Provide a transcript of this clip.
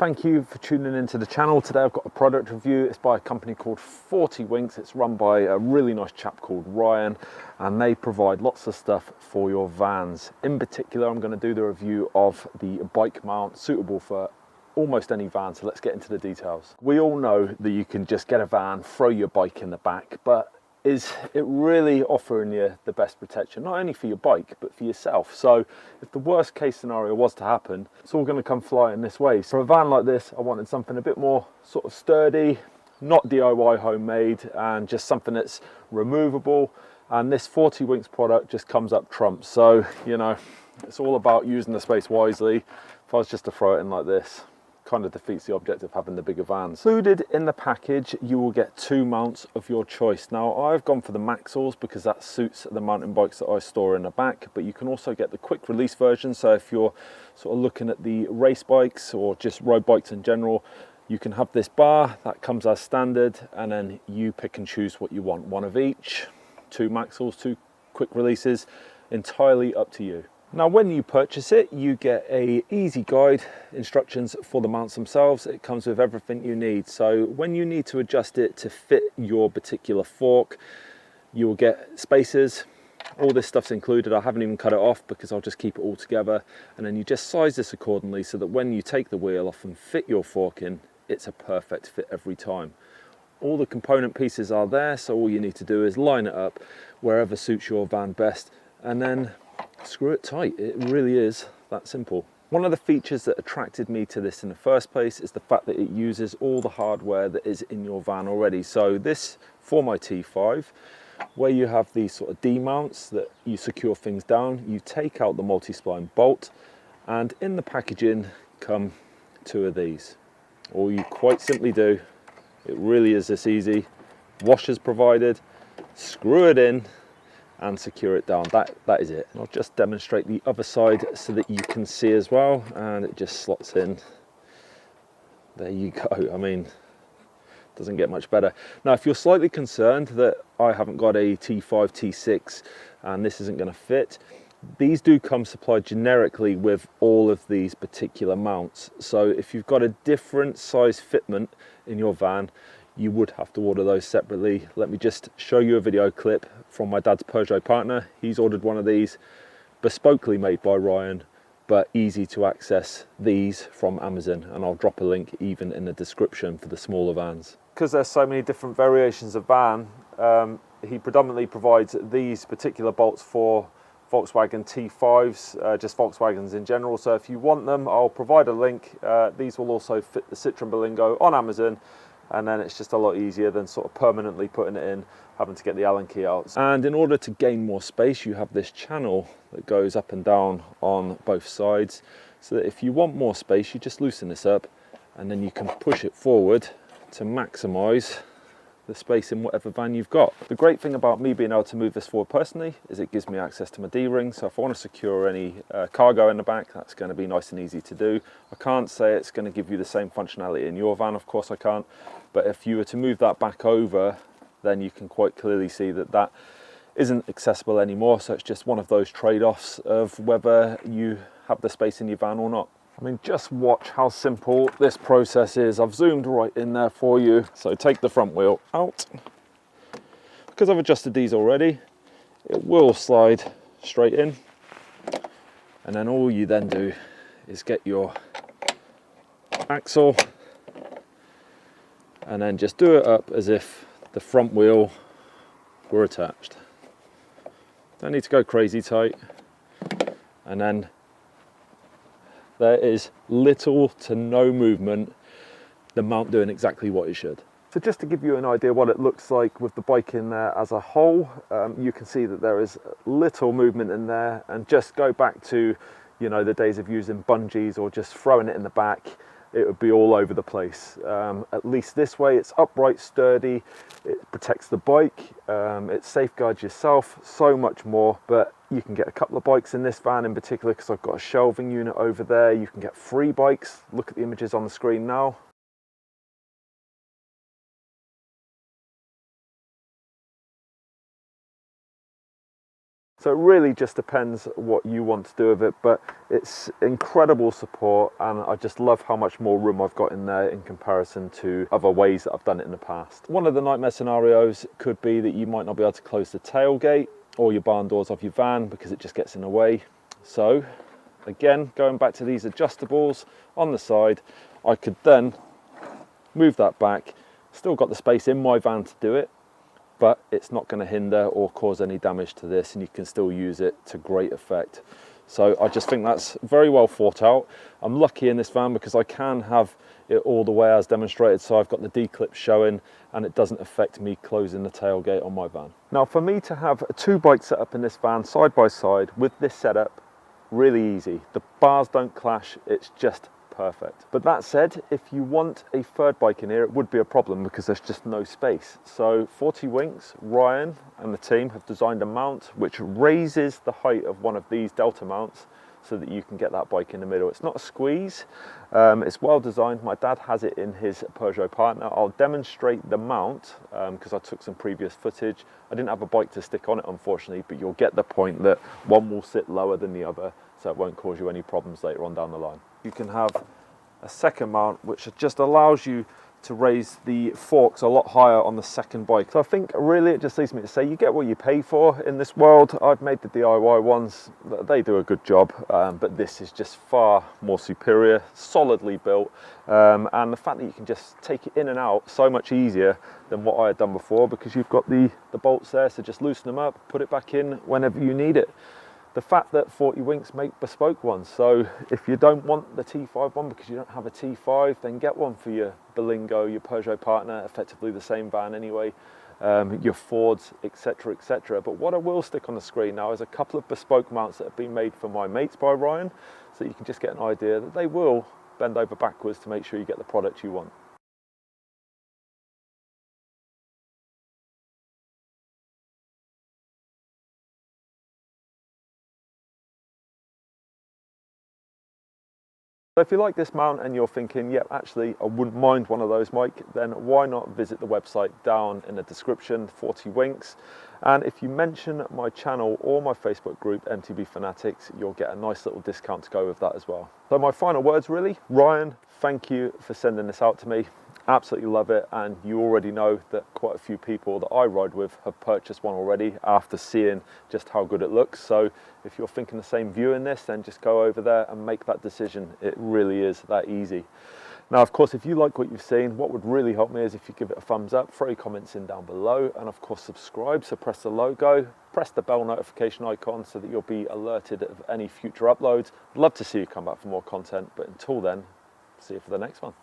thank you for tuning into the channel. Today I've got a product review. It's by a company called FortyWinks. It's run by a really nice chap called Ryan, and they provide lots of stuff for your vans. In particular, I'm going to do the review of the bike mount suitable for almost any van, so let's get into the details. We all know that you can just get a van, throw your bike in the back, but is it really offering you the best protection, not only for your bike but for yourself? So if the worst case scenario was to happen, it's all going to come flying this way. For a van like this, I wanted something a bit more sort of sturdy, not DIY homemade, and just something that's removable, and this FortyWinks product just comes up trumps. So, you know, it's all about using the space wisely. If I was just to throw it in like this, kind of defeats the object of having the bigger vans. Included in the package, you will get 2 mounts of your choice. Now, I've gone for the Maxwells because that suits the mountain bikes that I store in the back, but you can also get the quick release version. So if you're sort of looking at the race bikes or just road bikes in general, you can have this bar that comes as standard, and then you pick and choose what you want. One of each, 2 Maxwells, 2 quick releases, entirely up to you. Now, when you purchase it, you get a easy guide, instructions for the mounts themselves. It comes with everything you need. So when you need to adjust it to fit your particular fork, you will get spacers. All this stuff's included. I haven't even cut it off because I'll just keep it all together. And then you just size this accordingly so that when you take the wheel off and fit your fork in, it's a perfect fit every time. All the component pieces are there, so all you need to do is line it up wherever suits your van best, and then screw it tight. It really is that simple. One of the features that attracted me to this in the first place is the fact that it uses all the hardware that is in your van already. So this, for my T5, where you have these sort of D-mounts that you secure things down, you take out the multi-spline bolt, and in the packaging come 2 of these. All you quite simply do, it really is this easy, washers provided, screw it in and secure it down. That is it. I'll just demonstrate the other side so that you can see as well, and it just slots in. There you go. I mean, doesn't get much better. Now, if you're slightly concerned that I haven't got a T5, T6 and this isn't going to fit, these do come supplied generically with all of these particular mounts. So if you've got a different size fitment in your van, you would have to order those separately. Let me just show you a video clip from my dad's Peugeot partner. He's ordered one of these, bespokely made by Ryan, but easy to access these from Amazon, and I'll drop a link even in the description for the smaller vans. Because there's so many different variations of van, he predominantly provides these particular bolts for Volkswagen T5s, just Volkswagens in general. So if you want them, I'll provide a link. These will also fit the Citroen Berlingo on Amazon, and then it's just a lot easier than sort of permanently putting it in, having to get the Allen key out. And in order to gain more space, you have this channel that goes up and down on both sides, so that if you want more space, you just loosen this up and then you can push it forward to maximize the space in whatever van you've got. The great thing about me being able to move this forward personally is it gives me access to my D-ring, so if I want to secure any cargo in the back, that's going to be nice and easy to do. I can't say it's going to give you the same functionality in your van, of course I can't, but if you were to move that back over, then you can quite clearly see that that isn't accessible anymore. So it's just one of those trade-offs of whether you have the space in your van or not. I mean, just watch how simple this process is. I've zoomed right in there for you. So take the front wheel out. Because I've adjusted these already, it will slide straight in. And then all you then do is get your axle and then just do it up as if the front wheel were attached. Don't need to go crazy tight. And then there is little to no movement, the mount doing exactly what it should. So just to give you an idea what it looks like with the bike in there as a whole, you can see that there is little movement in there, and just go back to, you know, the days of using bungees or just throwing it in the back, it would be all over the place. At least this way, it's upright, sturdy, it protects the bike, it safeguards yourself, so much more. But you can get a couple of bikes in this van in particular, because I've got a shelving unit over there. You can get 3 bikes. Look at the images on the screen now. So it really just depends what you want to do with it, but it's incredible support, and I just love how much more room I've got in there in comparison to other ways that I've done it in the past. One of the nightmare scenarios could be that you might not be able to close the tailgate or your barn doors of your van because it just gets in the way. So again, going back to these adjustables on the side, I could then move that back, still got the space in my van to do it, but it's not going to hinder or cause any damage to this, and you can still use it to great effect. So I just think that's very well thought out. I'm lucky in this van because I can have it all the way as demonstrated, so I've got the D-clip showing and it doesn't affect me closing the tailgate on my van. Now for me to have two bikes set up in this van side by side with this setup, really easy. The bars don't clash, it's just perfect. But that said, if you want a third bike in here, it would be a problem because there's just no space. So FortyWinks, Ryan and the team have designed a mount which raises the height of one of these Delta mounts so that you can get that bike in the middle. It's not a squeeze, it's well designed. My dad has it in his Peugeot partner. I'll demonstrate the mount because I took some previous footage. I didn't have a bike to stick on it unfortunately, but you'll get the point that one will sit lower than the other, so it won't cause you any problems later on down the line. You can have a second mount which just allows you to raise the forks a lot higher on the second bike. So I think really it just leads me to say you get what you pay for in this world. I've made the DIY ones, they do a good job, but this is just far more superior, solidly built, and the fact that you can just take it in and out so much easier than what I had done before because you've got the bolts there, so just loosen them up, put it back in whenever you need it. The fact that FortyWinks make bespoke ones, so if you don't want the T5 one because you don't have a T5, then get one for your Berlingo, your Peugeot partner, effectively the same van anyway, your Fords, etc, etc. But what I will stick on the screen now is a couple of bespoke mounts that have been made for my mates by Ryan, so you can just get an idea that they will bend over backwards to make sure you get the product you want. So if you like this mount and you're thinking, yeah, actually I wouldn't mind one of those, Mike, then why not visit the website down in the description, FortyWinks. And if you mention my channel or my Facebook group, MTB Fanatics, you'll get a nice little discount to go with that as well. So my final words really, Ryan, thank you for sending this out to me. Absolutely love it, and you already know that quite a few people that I ride with have purchased one already after seeing just how good it looks. So if you're thinking the same viewing this, then just go over there and make that decision. It really is that easy. Now, of course, if you like what you've seen, what would really help me is if you give it a thumbs up, throw your comments in down below, and of course subscribe. So press the logo, press the bell notification icon so that you'll be alerted of any future uploads. I'd love to see you come back for more content, but until then, see you for the next one.